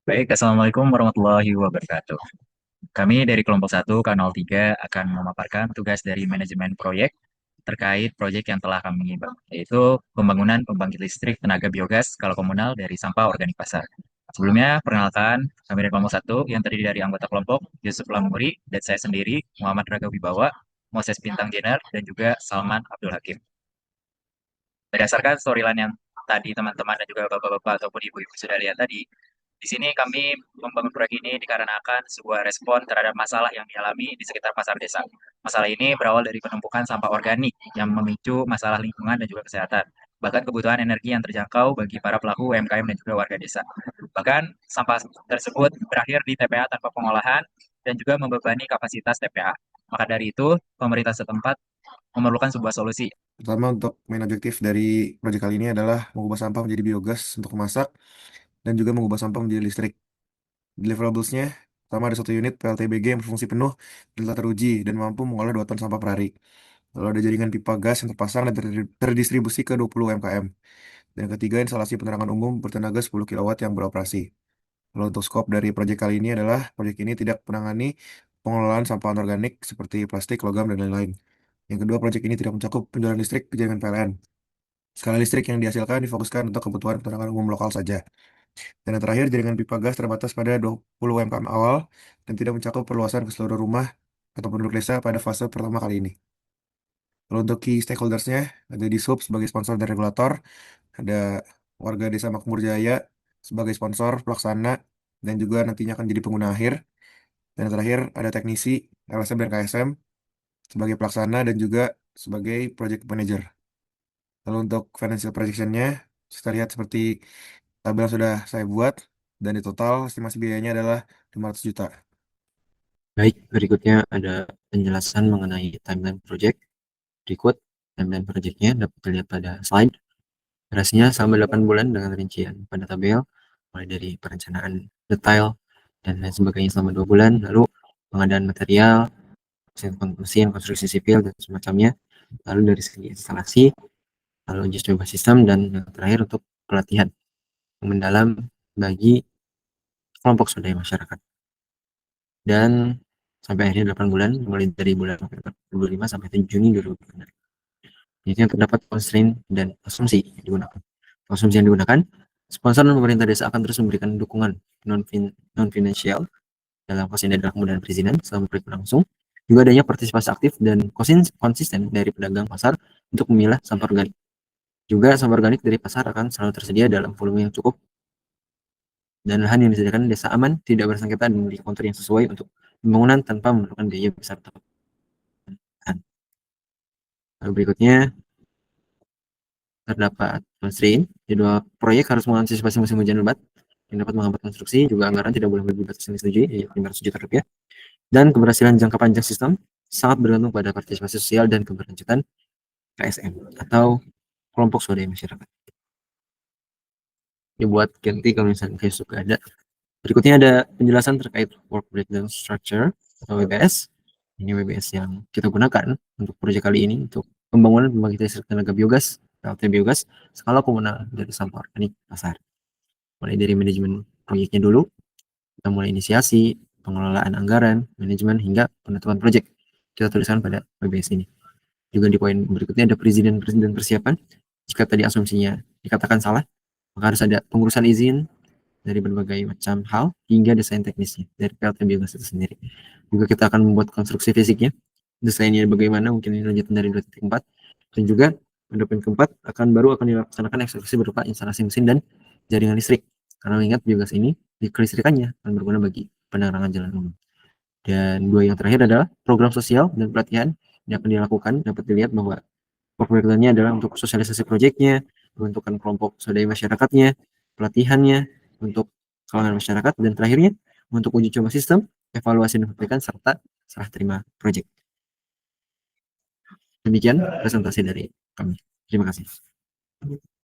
Baik, Assalamualaikum warahmatullahi wabarakatuh. Kami dari kelompok 1 K03 akan memaparkan tugas dari manajemen proyek terkait proyek yang telah kami bangun, yaitu pembangunan pembangkit listrik tenaga biogas skala komunal dari sampah organik pasar. Sebelumnya, perkenalkan, kami dari kelompok 1 yang terdiri dari anggota kelompok Yusuf Lamuri dan saya sendiri, Muhammad Raga Wibawa, Moses Bintang Jenar, dan juga Salman Abdul Hakim. Berdasarkan storyline yang tadi teman-teman dan juga bapak-bapak ataupun ibu-ibu sudah lihat tadi, di sini kami membangun proyek ini dikarenakan sebuah respon terhadap masalah yang dialami di sekitar pasar desa. Masalah ini berawal dari penumpukan sampah organik yang memicu masalah lingkungan dan juga kesehatan. Bahkan kebutuhan energi yang terjangkau bagi para pelaku UMKM dan juga warga desa. Bahkan sampah tersebut berakhir di TPA tanpa pengolahan dan juga membebani kapasitas TPA. Maka dari itu, pemerintah setempat memerlukan sebuah solusi. Pertama, untuk main objektif dari proyek kali ini adalah mengubah sampah menjadi biogas untuk memasak dan juga mengubah sampah menjadi listrik. Deliverables-nya, pertama ada satu unit PLTBG yang berfungsi penuh dan telah teruji dan mampu mengolah 2 ton sampah per hari. Lalu ada jaringan pipa gas yang terpasang dan terdistribusi ke 20 UMKM. Dan yang ketiga, instalasi penerangan umum bertenaga 10 kilowatt yang beroperasi. Lalu untuk skop dari proyek kali ini adalah proyek ini tidak menangani pengelolaan sampah anorganik seperti plastik, logam, dan lain-lain. Yang kedua, proyek ini tidak mencakup penjualan listrik ke jaringan PLN. Skala listrik yang dihasilkan difokuskan untuk kebutuhan penerangan umum lokal saja. Dan yang terakhir, jaringan pipa gas terbatas pada 20 UMKM awal dan tidak mencakup perluasan ke seluruh rumah atau penduduk desa pada fase pertama kali ini. Lalu untuk key stakeholders-nya, ada di sub sebagai sponsor dan regulator, ada warga desa Makmur Jaya sebagai sponsor pelaksana dan juga nantinya akan jadi pengguna akhir. Dan yang terakhir, ada teknisi, LSM dan KSM sebagai pelaksana dan juga sebagai project manager. Lalu untuk financial projection-nya, kita lihat seperti tabel yang sudah saya buat, dan di total estimasi biayanya adalah 500 juta. Baik, berikutnya ada penjelasan mengenai timeline project. Berikut timeline projectnya dapat dilihat pada slide. Durasinya selama 8 bulan dengan rincian pada tabel, mulai dari perencanaan detail dan lain sebagainya selama 2 bulan, lalu pengadaan material, mesin konstruksi sipil, dan semacamnya, lalu dari segi instalasi, lalu uji coba sistem, dan yang terakhir untuk pelatihan yang mendalam bagi kelompok swadaya masyarakat. Dan sampai akhirnya 8 bulan, mulai dari bulan November 2005 sampai Juni 2006. Itu yang terdapat constraint dan asumsi yang digunakan. Asumsi yang digunakan, sponsor dan pemerintah desa akan terus memberikan dukungan non-financial dalam ini adalah kemudahan perizinan selama proyek berlangsung. Juga adanya partisipasi aktif dan konsisten dari pedagang pasar untuk memilah sampah organik. Juga sampah organik dari pasar akan selalu tersedia dalam volume yang cukup dan lahan yang disediakan desa aman, tidak bersengketa dan memiliki kontur yang sesuai untuk pembangunan tanpa memerlukan biaya besar. Lalu berikutnya terdapat constraint, jadwal proyek harus mengantisipasi musim hujan lebat yang dapat menghambat konstruksi, juga anggaran tidak boleh lebih batas yang disetujui, yaitu 500 juta rupiah. Dan keberhasilan jangka panjang sistem sangat bergantung pada partisipasi sosial dan keberlanjutan KSM atau kelompok swadaya masyarakat. Ini buat ganti kalau misalnya kayak suka ada. Berikutnya ada penjelasan terkait work breakdown structure atau WBS. Ini WBS yang kita gunakan untuk proyek kali ini untuk pembangunan pembangkit listrik tenaga biogas, PLT biogas, skala komunal dari sampah organik pasar. Mulai dari manajemen proyeknya dulu, kita mulai inisiasi, pengelolaan anggaran, manajemen, hingga penentuan proyek. Kita tuliskan pada WBS ini. Juga di poin berikutnya ada perizinan persiapan. Jika tadi asumsinya dikatakan salah, maka harus ada pengurusan izin dari berbagai macam hal hingga desain teknisnya dari PLT biogas itu sendiri. Juga kita akan membuat konstruksi fisiknya, desainnya bagaimana, mungkin ini lanjutan dari 2.4, dan juga pada poin keempat baru akan dilaksanakan eksekusi berupa instalasi mesin dan jaringan listrik. Karena ingat biogas ini di kelistrikannya akan berguna bagi penerangan jalan umum. Dan dua yang terakhir adalah program sosial dan pelatihan yang akan dilakukan. Dapat dilihat bahwa program adalah untuk sosialisasi proyeknya, pembentukan kelompok swadaya masyarakatnya, pelatihannya untuk kalangan masyarakat, dan terakhirnya untuk uji coba sistem, evaluasi dan perbaikan, serta serah terima proyek. Demikian presentasi dari kami. Terima kasih.